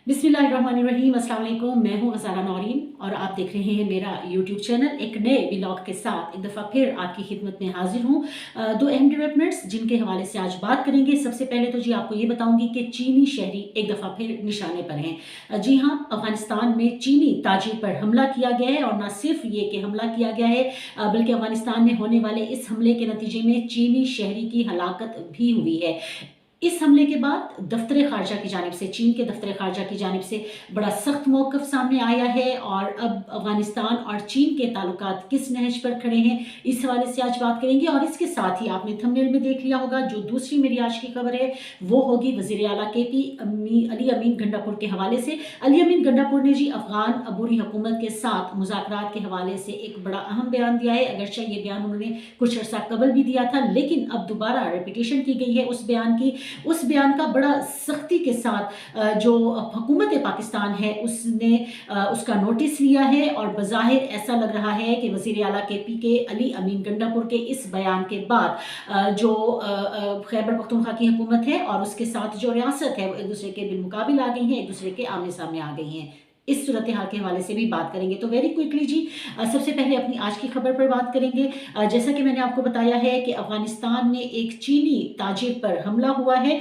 बिस्मिल्लाहिर्रहमानिर्रहीम, अस्सलाम वालेकुम। मैं हूँ गज़ारा नौरीन और आप देख रहे हैं मेरा यूट्यूब चैनल। एक नए व्लॉग के साथ एक दफ़ा फिर आपकी खिदमत में हाजिर हूँ। दो अहम डेवलपमेंट्स जिनके हवाले से आज बात करेंगे। सबसे पहले तो जी आपको ये बताऊंगी कि चीनी शहरी एक दफ़ा फिर निशाने पर हैं। जी हाँ, अफ़गानिस्तान में चीनी ताजिर पर हमला किया गया है और न सिर्फ ये कि हमला किया गया है बल्कि अफ़गानिस्तान में होने वाले इस हमले के नतीजे में चीनी शहरी की हलाकत भी हुई है। इस हमले के बाद दफ्तर खारजा की जानिब से, चीन के दफ्तर खारजा की जानिब से बड़ा सख्त मौक़िफ़ सामने आया है और अब अफ़गानिस्तान और चीन के ताल्लुकात किस नहज पर खड़े हैं, इस हवाले से आज बात करेंगे। और इसके साथ ही आपने थंबनेल में देख लिया होगा, जो दूसरी मेरी आज की खबर है वो होगी वज़ीर आला KP अली अमीन गंडापुर के हवाले से। अली अमीन गंडापुर ने जी अफ़गान अबूरी हुकूमत के साथ मुज़ाकरात के हवाले से एक बड़ा अहम बयान दिया है। अगरचे ये बयान उन्होंने कुछ अर्सा कबल भी दिया था, लेकिन अब दोबारा रिपीटेशन की गई है उस बयान की। उस बयान का बड़ा सख्ती के साथ जो हुकूमत पाकिस्तान है उसने उसका नोटिस लिया है और बज़ाहिर ऐसा लग रहा है कि वज़ीर आला KP के अली अमीन गंडापुर के इस बयान के बाद जो खैबर पख्तूनख्वा की हुकूमत है और उसके साथ जो रियासत है वो एक दूसरे के बिलमुकाबिल आ गई हैं, एक दूसरे के आमने सामने आ गई हैं। इस सूरत हाल के हवाले से भी बात करेंगे। तो वेरी क्विकली जी सबसे पहले अपनी आज की खबर पर बात करेंगे। जैसा कि मैंने आपको बताया है कि अफ़गानिस्तान में एक चीनी ताजिर पर हमला हुआ है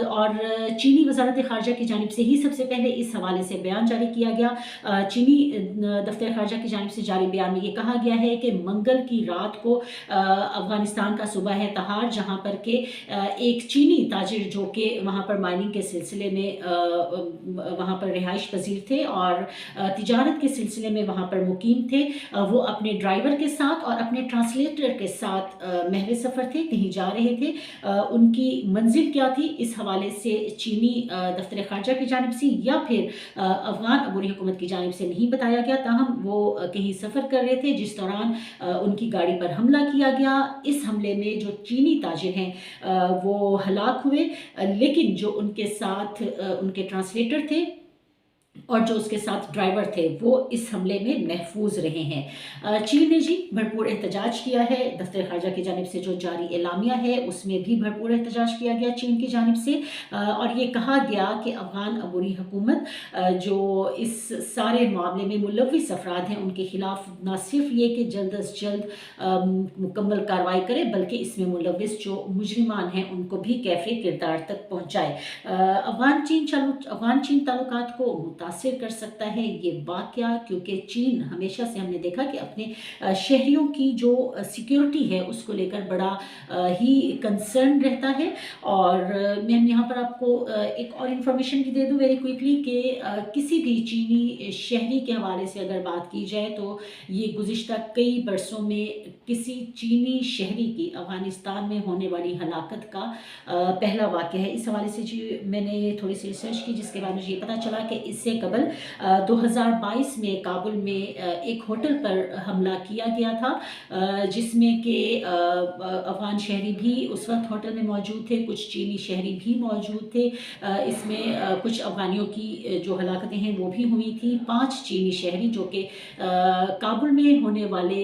और चीनी वजारत खारजा की जानिब से ही सबसे पहले इस हवाले से बयान जारी किया गया। चीनी दफ्तर खारजा की जानिब से जारी बयान में ये कहा गया है कि मंगल की रात को अफ़गानिस्तान का सूबा है तहार, जहाँ पर के एक चीनी ताजिर जो कि वहाँ पर माइनिंग के सिलसिले में वहाँ पर रिहाइश पजीर थे और तिजारत के सिलसिले में वहाँ पर मुकीम थे, वो अपने ड्राइवर के साथ और अपने ट्रांसलेटर के साथ महरे सफ़र थे, कहीं जा रहे थे। उनकी मंजिल क्या थी, इस हवाले से चीनी दफ्तर खारजा की जानिब से या फिर अफ़गान अबूरी हुकूमत की जानिब से नहीं बताया गया। ताहम वो कहीं सफ़र कर रहे थे जिस दौरान उनकी गाड़ी पर हमला किया गया। इस हमले में जो चीनी ताजिर हैं वो हलाक हुए, लेकिन जो उनके साथ उनके ट्रांसलेटर थे और जो उसके साथ ड्राइवर थे वो इस हमले में महफूज रहे हैं। चीन ने जी भरपूर एहतजाज किया है। दफ्तर खारजा की जानिब से जो जारी एलामिया है उसमें भी भरपूर एहतजाज किया गया चीन की जानिब से और ये कहा गया कि अफ़गान अबूरी हुकूमत जो इस सारे मामले में मुलव्विस अफराद हैं उनके ख़िलाफ़ न सिर्फ ये कि जल्द अज जल्द मुकम्मल कार्रवाई करे, बल्कि इसमें मुलव्विस जो मुजरिमान हैं उनको भी कैफ़े किरदार तक पहुँचाए। अफ़गान चीन ताल्लुकात को मुतासिर कर सकता है ये वाक़या, क्योंकि चीन हमेशा से हमने देखा कि अपने शहरियों की जो सिक्योरिटी है उसको लेकर बड़ा ही कंसर्न रहता है। और मैं यहाँ पर आपको एक और इन्फॉर्मेशन भी दे दूँ वेरी क्विकली कि किसी भी चीनी शहरी के हवाले से अगर बात की जाए तो ये गुज़िश्ता कई बरसों में किसी चीनी शहरी की अफ़गानिस्तान में होने वाली हलाकत का पहला वाक़या है। इस हवाले से जी मैंने थोड़ी सी रिसर्च की जिसके बाद मुझे ये पता चला कि इससे कबल 2022 में काबुल में एक होटल पर हमला किया गया था जिसमें कि अफ़गान शहरी भी उस वक्त होटल में मौजूद थे, कुछ चीनी शहरी भी मौजूद थे। इसमें कुछ अफ़गानियों की जो हलाकतें हैं वो भी हुई थी। 5 चीनी शहरी जो कि काबुल में होने वाले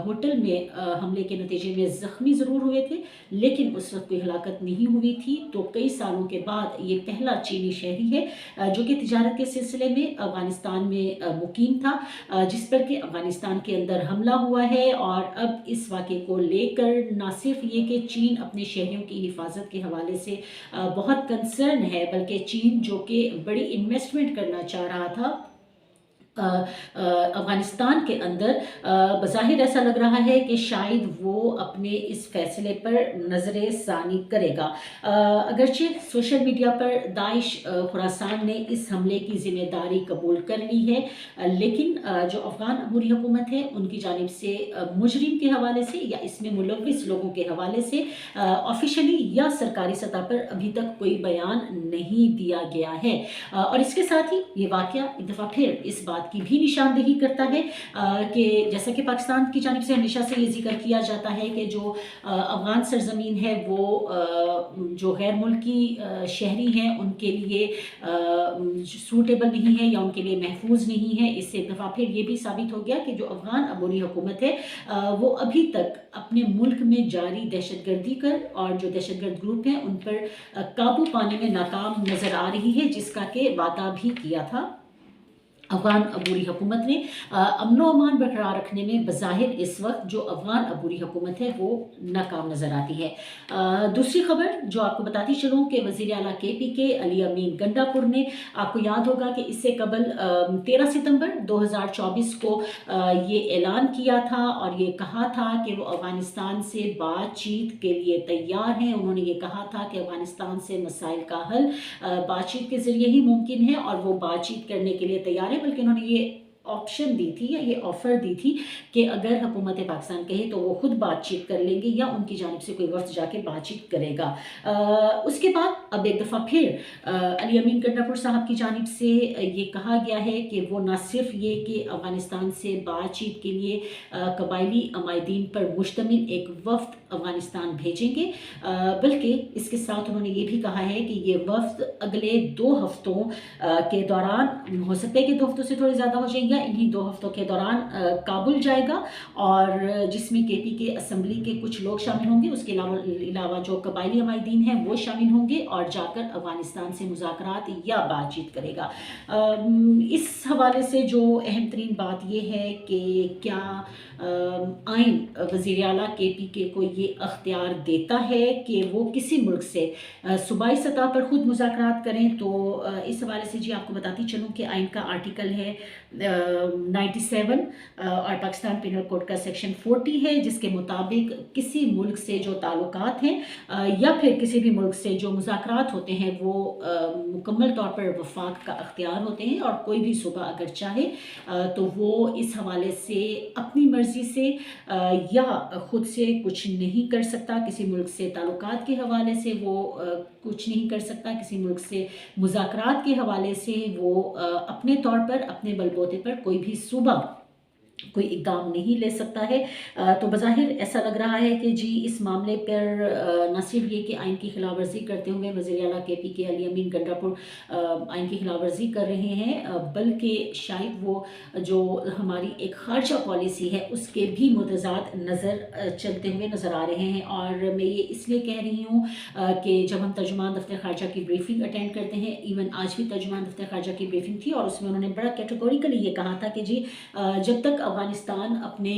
होटल में हमले के नतीजे में ज़ख्मी ज़रूर हुए थे, लेकिन उस वक्त कोई हलाकत नहीं हुई थी। तो कई सालों के बाद ये पहला चीनी शहरी है जो कि तिजारत के सिलसिले में अफ़गानिस्तान में मुकीम था, जिस पर कि अफ़गानिस्तान के अंदर हमला हुआ है। और अब इस वाक़े को लेकर न सिर्फ ये कि चीन अपने शहरियों की हिफाजत के हवाले से बहुत कंसर्न है, बल्कि चीन जो कि बड़ी इन्वेस्टमेंट करना चाह रहा था अफ़गानिस्तान के अंदर, बज़ाहिर ऐसा लग रहा है कि शायद वो अपने इस फ़ैसले पर नज़र सानी करेगा। अगरचे सोशल मीडिया पर दाइश खुरासान ने इस हमले की ज़िम्मेदारी कबूल कर ली है, लेकिन जो अफ़गान अबूरी हुकूमत है उनकी जानिब से मुजरिम के हवाले से या इसमें मुलव्विस लोगों के हवाले से ऑफिशियली या सरकारी सतह पर अभी तक कोई बयान नहीं दिया गया है। और इसके साथ ही ये वाक़या एक दफ़ा फिर इस बात बात की भी निशानदेही करता है कि जैसा कि पाकिस्तान की जानिब से हमेशा से ये जिक्र किया जाता है कि जो अफ़गान सरज़मीन है वो जो गैर मुल्की शहरी हैं उनके लिए सूटेबल नहीं है या उनके लिए महफूज नहीं है। इससे एक दफ़ा फिर ये भी साबित हो गया कि जो अफ़गान अबूरी हुकूमत है वो अभी तक अपने मुल्क में जारी दहशतगर्दी कर और जो दहशतगर्द ग्रुप हैं उन पर काबू पाने में नाकाम नज़र आ रही है, जिसका कि वादा भी किया था अफ़गान अबूरी हुकूमत ने। अमन व अमान बरकरार रखने में बज़ाहिर इस वक्त जो अफ़गान अबूरी हुकूमत है वो नाकाम नज़र आती है। दूसरी खबर जो आपको बताती चलूँ कि वज़ीर आला KP के अली अमीन गंडापुर ने, आपको याद होगा कि इससे कबल 13 सितंबर 2024 को ये ऐलान किया था और ये कहा था कि वो अफ़गानिस्तान से बातचीत के लिए तैयार हैं। उन्होंने ये कहा था कि अफ़गानिस्तान से मसाइल का हल बातचीत के ज़रिए ही मुमकिन है और वो बातचीत करने के लिए तैयार है। बल्कि उन्होंने ये ऑप्शन दी थी या ये ऑफ़र दी थी कि अगर हुकूमत पाकिस्तान कहे तो वो खुद बातचीत कर लेंगे या उनकी जानिब से कोई वक्त जाके बातचीत करेगा। उसके बाद अब एक दफ़ा फिर अली अमीन गंडापुर साहब की जानिब से ये कहा गया है कि वो न सिर्फ ये कि अफ़गानिस्तान से बातचीत के लिए कबायली अमायदीन पर मुश्तमिल एक वफ्द अफ़गानिस्तान भेजेंगे, बल्कि इसके साथ उन्होंने ये भी कहा है कि ये वफ्द अगले 2 हफ्तों के दौरान, हो सकता है कि 2 हफ्तों से थोड़े ज़्यादा हो जाएंगे, इन्हीं 2 हफ्तों के दौरान काबुल जाएगा और जिसमें KP के असम्बली के कुछ लोग शामिल होंगे। उसके अलावा जो कबायली अमायदीन हैं वो शामिल होंगे और जाकर अफ़गानिस्तान से मुज़ाकरात या बातचीत करेगा। इस हवाले से जो अहम तरीन बात ये है कि क्या आइन वज़ीर आला KP के को ये अख्तियार देता है कि वो किसी मुल्क से सूबाई सतह पर ख़ुद मुज़ाकरात करें। तो इस हवाले से जी आपको बताती चलूँ कि आइन का आर्टिकल है 97 और पाकिस्तान पिनल कोड का सेक्शन 40 है, जिसके मुताबिक किसी मुल्क से जो ताल्लुकात हैं या फिर किसी भी मुल्क से जो मुज़ाकरात होते हैं वो मुकम्मल तौर पर वफाक का अख्तियार होते हैं और कोई भी सूबा अगर चाहे तो वो इस हवाले से अपनी मर्ज़ी से या ख़ुद से कुछ नहीं कर सकता। किसी मुल्क से ताल्लुकात के हवाले से वो कुछ नहीं कर सकता, किसी मुल्क से मुज़ाकरात के हवाले से वो अपने तौर पर, अपने बलबूते पर कोई भी सूबा कोई इक़दाम नहीं ले सकता है। तो बज़ाहिर ऐसा लग रहा है कि जी इस मामले पर न सिर्फ ये कि आइन की खिलाफ वर्जी करते हुए वज़ीर आला KP के अली अमीन गंडापुर आइन की खिलाफ वर्जी कर रहे हैं, बल्कि शायद वो जो हमारी एक ख़ारजा पॉलिसी है उसके भी मुतज़ाद नज़र चलते हुए नज़र आ रहे हैं। और मैं ये इसलिए कह रही हूँ कि जब हम तर्जुमान दफ्तर ख़ारजा की ब्रीफिंग अटेंड करते हैं, इवन आज भी तर्जुमान दफ्तर ख़ारजा की ब्रीफिंग थी और उसमें उन्होंने बड़ा कैटेगोरिकली ये कहा था कि जी जब तक अफ़गानिस्तान अपने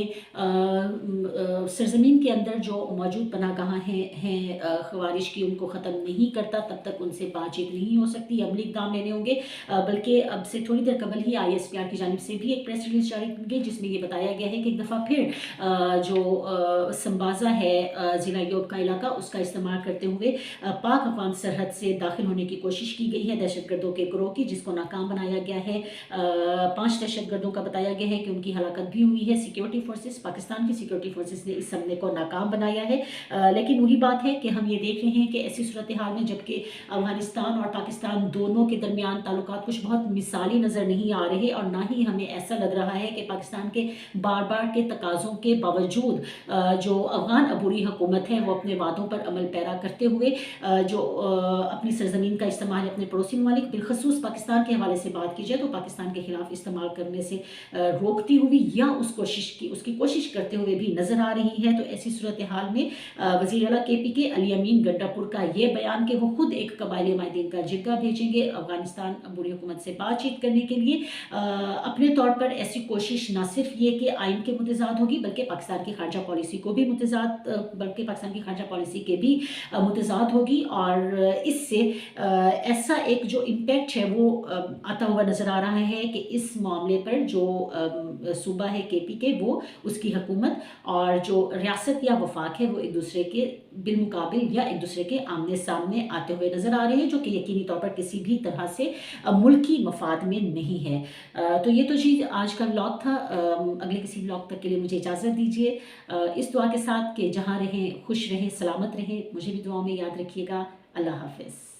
सरज़मीन के अंदर जो मौजूद पनाहगाह हैं ख़वारिज की उनको ख़त्म नहीं करता तब तक उनसे बातचीत नहीं हो सकती, अमली इक़दाम लेने होंगे। बल्कि अब से थोड़ी देर कबल ही ISPR की जानिब से भी एक प्रेस रिलीज़ जारी की गई जिसमें ये बताया गया है कि एक दफ़ा फिर जो संबाज़ा है ज़िला योब का इलाका, उसका इस्तेमाल करते हुए पाक अफ़गान सरहद से दाखिल होने की कोशिश की गई है दहशतगर्दों के गिरोह की, जिसको नाकाम बनाया गया है। 5 दहशतगर्दों का बताया गया है कि उनकी हलाकत भी हुई है। सिक्योरिटी फोर्सेस, पाकिस्तान की सिक्योरिटी फोर्सेस ने इस हमले को नाकाम बनाया है। लेकिन वही बात है कि हम ये देख रहे हैं कि ऐसी सूरत हाल में जबकि अफ़गानिस्तान और पाकिस्तान दोनों के दरमियान ताल्लुकात कुछ बहुत मिसाली नज़र नहीं आ रहे और ना ही हमें ऐसा लग रहा है कि पाकिस्तान के बार बार के तकाज़ों के बावजूद जो अफ़गान अबूरी हुकूमत है वो अपने वादों पर अमल पैरा करते हुए जो अपनी सरज़मीन का इस्तेमाल अपने पड़ोसी ममालिक बिलखसूस पाकिस्तान के हवाले से बात की जाए तो पाकिस्तान के ख़िलाफ़ इस्तेमाल करने से रोकती हुई या उसकी कोशिश करते हुए भी नज़र आ रही है। तो ऐसी सूरत हाल में वज़ीर आला KP के अली अमीन गंडापुर का ये बयान कि वो खुद एक कबायली माहिदीन का जिरगा भेजेंगे अफ़गानिस्तान अबूरी हुकूमत से बातचीत करने के लिए, अपने तौर पर ऐसी कोशिश न सिर्फ ये कि आइन के मुतज़ाद होगी बल्कि पाकिस्तान की ख़ारजा पॉलिसी को भी पाकिस्तान की ख़ारजा पॉलिसी के भी मुतज़ाद होगी और इससे ऐसा एक जो इम्पैक्ट है वो आता हुआ नज़र आ रहा है कि इस मामले पर जो सूबा है KP के वो उसकी हुकूमत और जो रियासत या वफाक है वो एक दूसरे के बिलमुकाबिल या एक दूसरे के आमने सामने आते हुए नज़र आ रहे हैं, जो कि यकीनी तौर पर किसी भी तरह से मुल्की मफाद में नहीं है। तो ये तो जी आज का व्लॉग था। अगले किसी व्लॉग तक के लिए मुझे इजाज़त दीजिए इस दुआ के साथ कि जहाँ रहें खुश रहें, सलामत रहें। मुझे भी दुआओं में याद रखिएगा। अल्लाह हाफ़िज़।